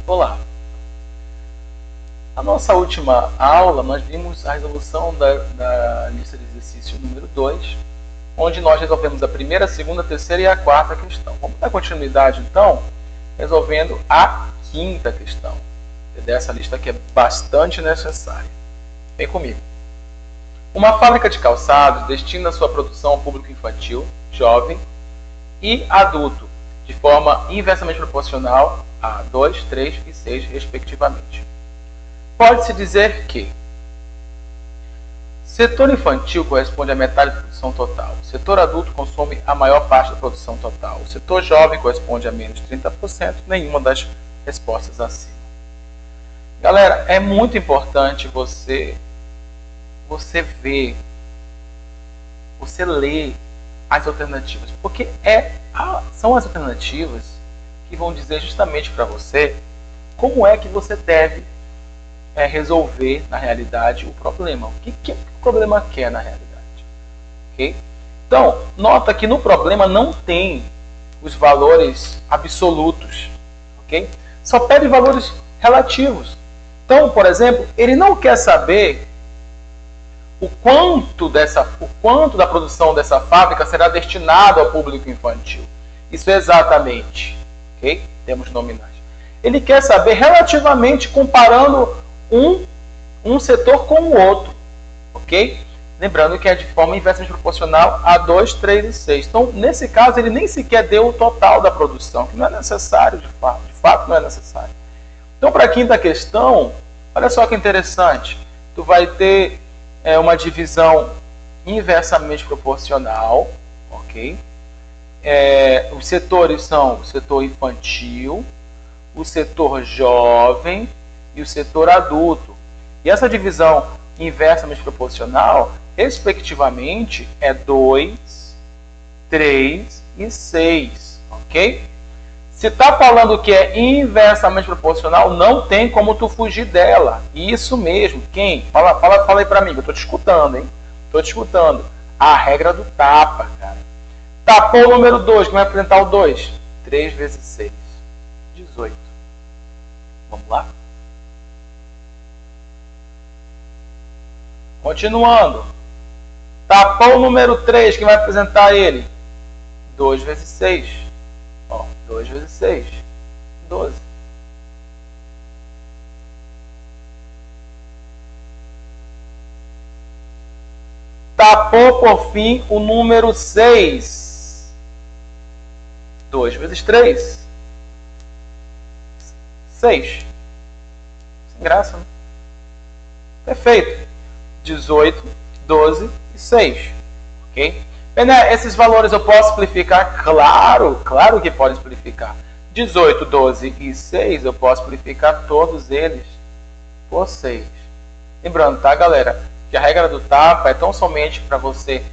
Olá! Na nossa última aula, nós vimos a resolução da lista de exercício número 2, onde nós resolvemos a primeira, a segunda, a terceira e a quarta questão. Vamos dar continuidade, então, resolvendo a quinta questão. Dessa lista que é bastante necessária. Vem comigo. Uma fábrica de calçados destina sua produção ao público infantil, jovem e adulto, de forma inversamente proporcional a 2, 3 e 6, respectivamente. Pode-se dizer que o setor infantil corresponde à metade da produção total. O setor adulto consome a maior parte da produção total. O setor jovem corresponde a menos de 30%, nenhuma das respostas acima. Galera, é muito importante você ver, você ler as alternativas, porque são as alternativas que vão dizer justamente para você como é que você deve resolver na realidade o problema. O que o problema quer na realidade? Okay? Então, nota que no problema não tem os valores absolutos. Okay? Só pede valores relativos. Então, por exemplo, ele não quer saber o quanto da produção dessa fábrica será destinado ao público infantil. Isso é exatamente. Okay? Temos nominais. Ele quer saber relativamente comparando um setor com o outro. Ok? Lembrando que é de forma inversamente proporcional a 2, 3 e 6. Então, nesse caso, ele nem sequer deu o total da produção, que não é necessário de fato. De fato, não é necessário. Então, para a quinta questão, olha só que interessante. Tu vai ter uma divisão inversamente proporcional, ok? Os setores são o setor infantil, o setor jovem e o setor adulto. E essa divisão inversamente proporcional, respectivamente, é 2, 3 e 6, ok? Se está falando que é inversamente proporcional, não tem como tu fugir dela. Isso mesmo. Quem? Fala aí para mim, eu estou te escutando, hein? Estou te escutando. A regra do tapa, cara. Tapou o número 2, que vai apresentar o 2. 3 vezes 6. 18. Vamos lá? Continuando. Tapou o número 3, que vai apresentar ele. 2 vezes 6. 2 vezes 6, 12. Tapou, por fim, o número 6. 2 vezes 3, 6. Sem graça, né? Perfeito. 18, 12 e 6. Ok? Esses valores eu posso simplificar? Claro que pode simplificar. 18, 12 e 6 eu posso simplificar todos eles por 6. Lembrando, tá, galera? Que a regra do tapa é tão somente para você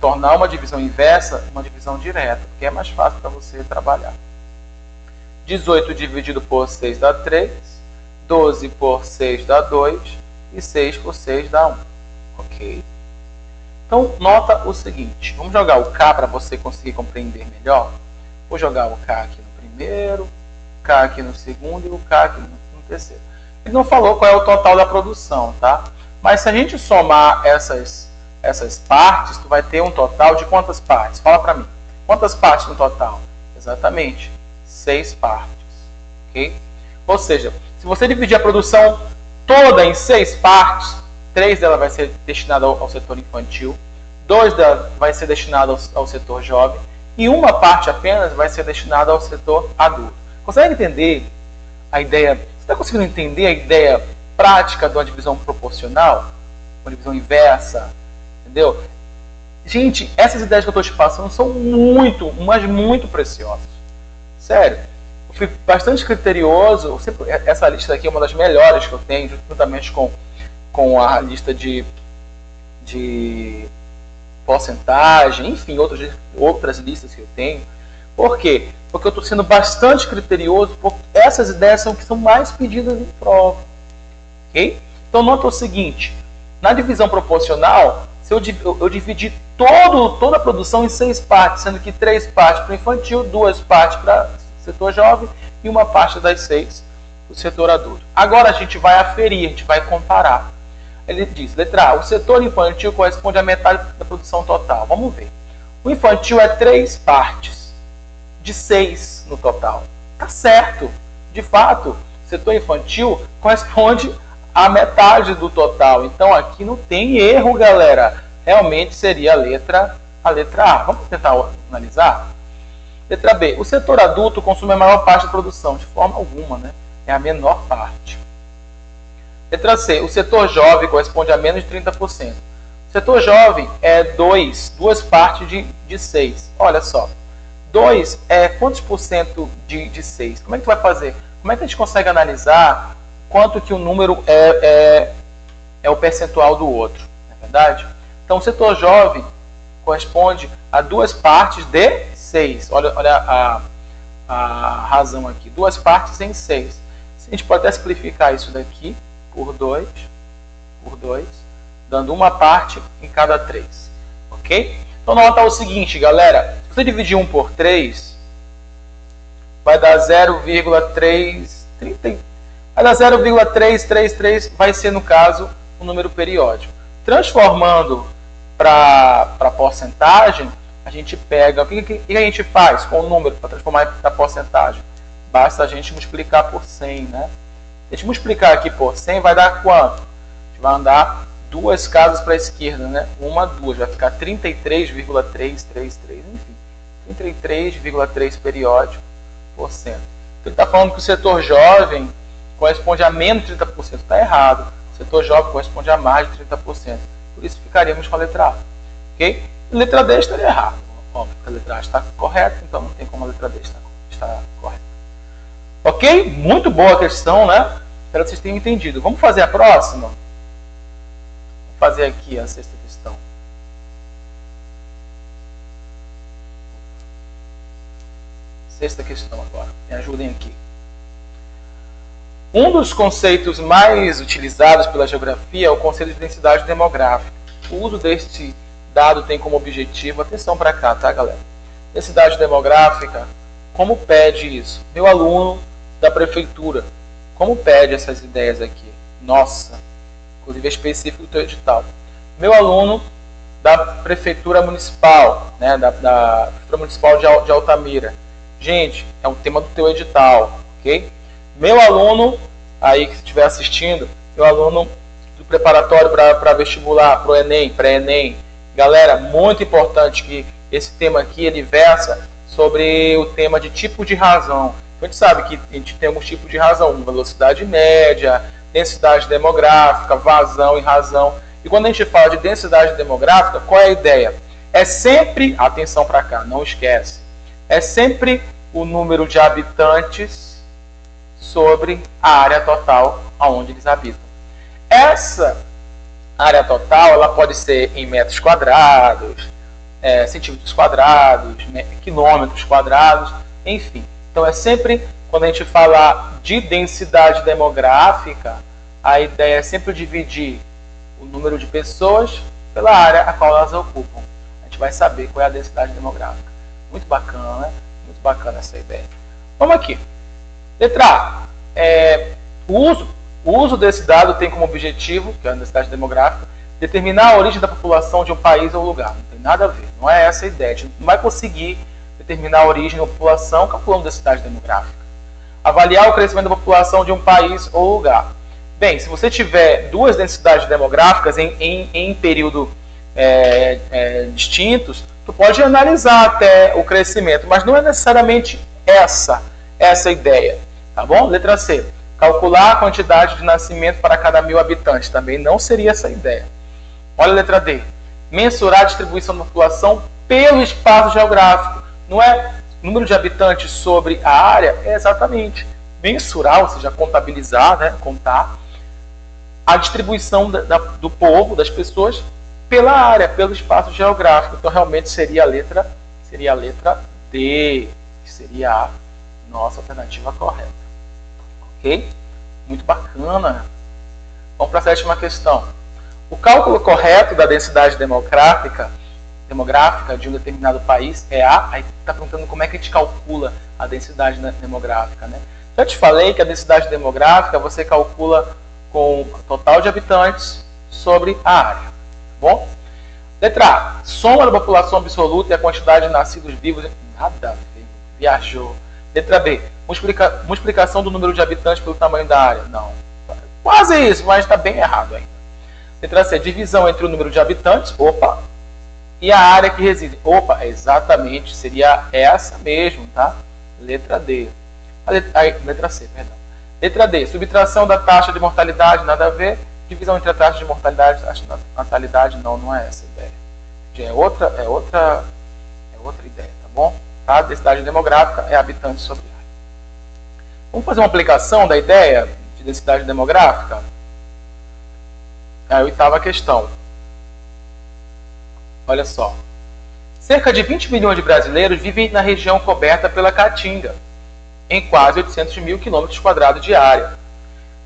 tornar uma divisão inversa uma divisão direta, porque é mais fácil para você trabalhar. 18 dividido por 6 dá 3, 12 por 6 dá 2 e 6 por 6 dá 1. Ok? Então, nota o seguinte. Vamos jogar o K para você conseguir compreender melhor. Vou jogar o K aqui no primeiro, K aqui no segundo e o K aqui no terceiro. Ele não falou qual é o total da produção, tá? Mas se a gente somar essas partes, tu vai ter um total de quantas partes? Fala para mim. Quantas partes no total? Exatamente, 6 partes. Ok? Ou seja, se você dividir a produção toda em 6 partes, 3 dela vai ser destinada ao setor infantil, 2 dela vai ser destinada ao setor jovem e uma parte apenas vai ser destinada ao setor adulto. Consegue entender a ideia? Você está conseguindo entender a ideia prática de uma divisão proporcional? Uma divisão inversa? Entendeu? Gente, essas ideias que eu estou te passando são muito preciosas. Sério. Eu fui bastante criterioso. Essa lista aqui é uma das melhores que eu tenho, juntamente com a lista de porcentagem, enfim, outras listas que eu tenho. Por quê? Porque eu estou sendo bastante criterioso, porque essas ideias são que são mais pedidas em prova. Okay? Então, nota o seguinte. Na divisão proporcional, se eu dividir toda a produção em 6 partes, sendo que 3 partes para o infantil, 2 partes para o setor jovem e uma parte das 6 do setor adulto. Agora a gente vai aferir, a gente vai comparar. Ele diz, letra A, o setor infantil corresponde à metade da produção total. Vamos ver. O infantil é 3 partes, de 6 no total. Tá certo. De fato, o setor infantil corresponde à metade do total. Então aqui não tem erro, galera. Realmente seria a letra A. Vamos tentar analisar? Letra B. O setor adulto consome a maior parte da produção. De forma alguma, né? É a menor parte. Letra C. O setor jovem corresponde a menos de 30%. O setor jovem é 2 partes de 6. Olha só. 2 é quantos por cento de 6? Como é que tu vai fazer? Como é que a gente consegue analisar quanto que o número é o percentual do outro? Não é verdade? Então, o setor jovem corresponde a 2 partes de 6. Olha a razão aqui. 2 partes em 6. A gente pode até simplificar isso daqui por 2, dando uma parte em cada 3. Ok? Então, nota o seguinte, galera. Se você dividir 1 por 3, vai dar 0,333. Vai dar 0,333, vai ser, no caso, um número periódico. Transformando para porcentagem, a gente pega... O que a gente faz com o número para transformar para porcentagem? Basta a gente multiplicar por 100, né? Se a gente multiplicar aqui por 100, vai dar quanto? A gente vai andar 2 casas para a esquerda, né? 2, vai ficar 33,333, enfim. 33,3 periódico por cento. Então, ele está falando que o setor jovem corresponde a menos de 30%. Está errado. O setor jovem corresponde a mais de 30%. Por isso, ficaríamos com a letra A. Ok? A letra D estaria errada. Óbvio que a letra A está correta, então não tem como a letra D estar correta. Ok? Muito boa a questão, né? Espero que vocês tenham entendido. Vamos fazer a próxima? Vamos fazer aqui a 6ª questão. Sexta questão agora. Me ajudem aqui. Um dos conceitos mais utilizados pela geografia é o conceito de densidade demográfica. O uso deste dado tem como objetivo... Atenção para cá, tá, galera? Densidade demográfica, como pede isso? Meu aluno da prefeitura, como pede essas ideias aqui? Nossa, inclusive é específico do teu edital. Meu aluno da prefeitura municipal, né, da prefeitura municipal de Altamira. Gente, é um tema do teu edital, ok? Meu aluno, aí que estiver assistindo, meu aluno do preparatório para vestibular, para o Enem, pré-Enem. Galera, muito importante que esse tema aqui, ele versa sobre o tema de tipo de razão. A gente sabe que a gente tem alguns tipos de razão, velocidade média, densidade demográfica, vazão e razão. E quando a gente fala de densidade demográfica, qual é a ideia? É sempre, atenção para cá, não esquece, é sempre o número de habitantes sobre a área total onde eles habitam. Essa área total, ela pode ser em metros quadrados, centímetros quadrados, quilômetros quadrados, enfim. Então é sempre, quando a gente fala de densidade demográfica, a ideia é sempre dividir o número de pessoas pela área a qual elas ocupam. A gente vai saber qual é a densidade demográfica. Muito bacana, né? Muito bacana essa ideia. Vamos aqui. Letra A. O uso desse dado tem como objetivo, que é a densidade demográfica, determinar a origem da população de um país ou lugar. Não tem nada a ver. Não é essa a ideia. A gente não vai conseguir determinar a origem da população calculando densidade demográfica. Avaliar o crescimento da população de um país ou lugar. Bem, se você tiver duas densidades demográficas em período distintos, tu pode analisar até o crescimento, mas não é necessariamente essa a ideia. Tá bom? Letra C. Calcular a quantidade de nascimento para cada 1000 habitantes. Também não seria essa a ideia. Olha a letra D. Mensurar a distribuição da população pelo espaço geográfico. Não é número de habitantes sobre a área? É exatamente. Mensurar, ou seja, contabilizar, né? Contar a distribuição do povo, das pessoas, pela área, pelo espaço geográfico. Então, realmente, seria a letra D, que seria a nossa alternativa correta. Ok? Muito bacana. Vamos para a 7ª questão. O cálculo correto da densidade demográfica demográfica de um determinado país é A, aí está perguntando como é que a gente calcula a densidade demográfica, né? Já te falei que a densidade demográfica você calcula com o total de habitantes sobre a área, tá bom? Letra A, soma da população absoluta e a quantidade de nascidos vivos. Nada a ver, viajou. Letra B, multiplicação do número de habitantes pelo tamanho da área. Não, quase isso, mas está bem errado ainda. Letra C, divisão entre o número de habitantes, opa, e a área que reside. Opa, exatamente, seria essa mesmo, tá? Letra D. Letra C, perdão. Letra D, subtração da taxa de mortalidade, nada a ver. Divisão entre a taxa de mortalidade e a taxa de natalidade, não é essa a ideia. Já é outra ideia, tá bom? A densidade demográfica é habitantes sobre área. Vamos fazer uma aplicação da ideia de densidade demográfica? É a 8ª questão. Olha só. Cerca de 20 milhões de brasileiros vivem na região coberta pela Caatinga, em quase 800 mil quilômetros quadrados de área.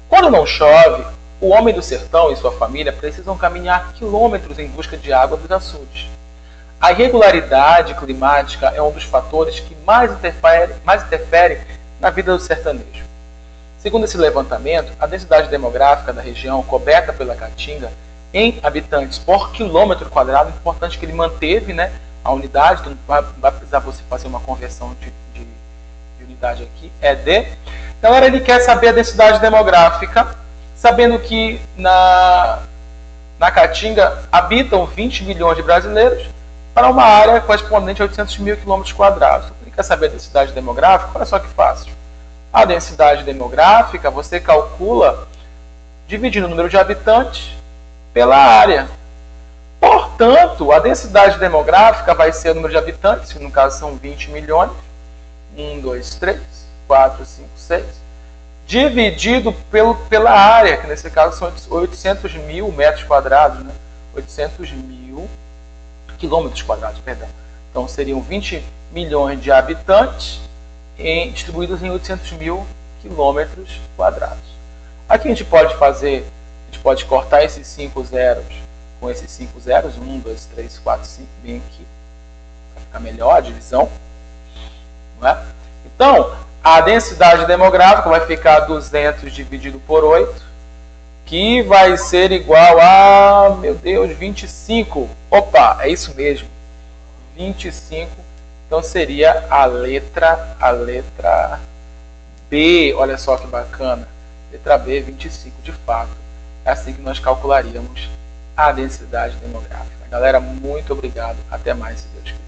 Quando não chove, o homem do sertão e sua família precisam caminhar quilômetros em busca de água dos açudes. A irregularidade climática é um dos fatores que mais interfere na vida do sertanejo. Segundo esse levantamento, a densidade demográfica da região coberta pela Caatinga em habitantes por quilômetro quadrado, importante que ele manteve, né, a unidade, então não vai precisar você fazer uma conversão de unidade aqui, é D. Galera, ele quer saber a densidade demográfica, sabendo que na Caatinga habitam 20 milhões de brasileiros para uma área correspondente a 800 mil quilômetros quadrados. Ele quer saber a densidade demográfica? Olha só que fácil. A densidade demográfica você calcula dividindo o número de habitantes pela área. Portanto, a densidade demográfica vai ser o número de habitantes, que no caso são 20 milhões, 1, 2, 3, 4, 5, 6, dividido pela área, que nesse caso são 800 mil metros quadrados, né? 800 mil quilômetros quadrados, perdão. Então seriam 20 milhões de habitantes distribuídos em 800 mil quilômetros quadrados. Aqui a gente pode cortar esses 5 zeros com esses 5 zeros, 1, 2, 3, 4, 5, bem aqui, para ficar melhor a divisão. Não é? Então, a densidade demográfica vai ficar 200 dividido por 8, que vai ser igual a, meu Deus, 25. Opa, é isso mesmo, 25. Então seria a letra B. Olha só que bacana. Letra B, 25, de fato. É assim que nós calcularíamos a densidade demográfica. Galera, muito obrigado. Até mais, se Deus quiser.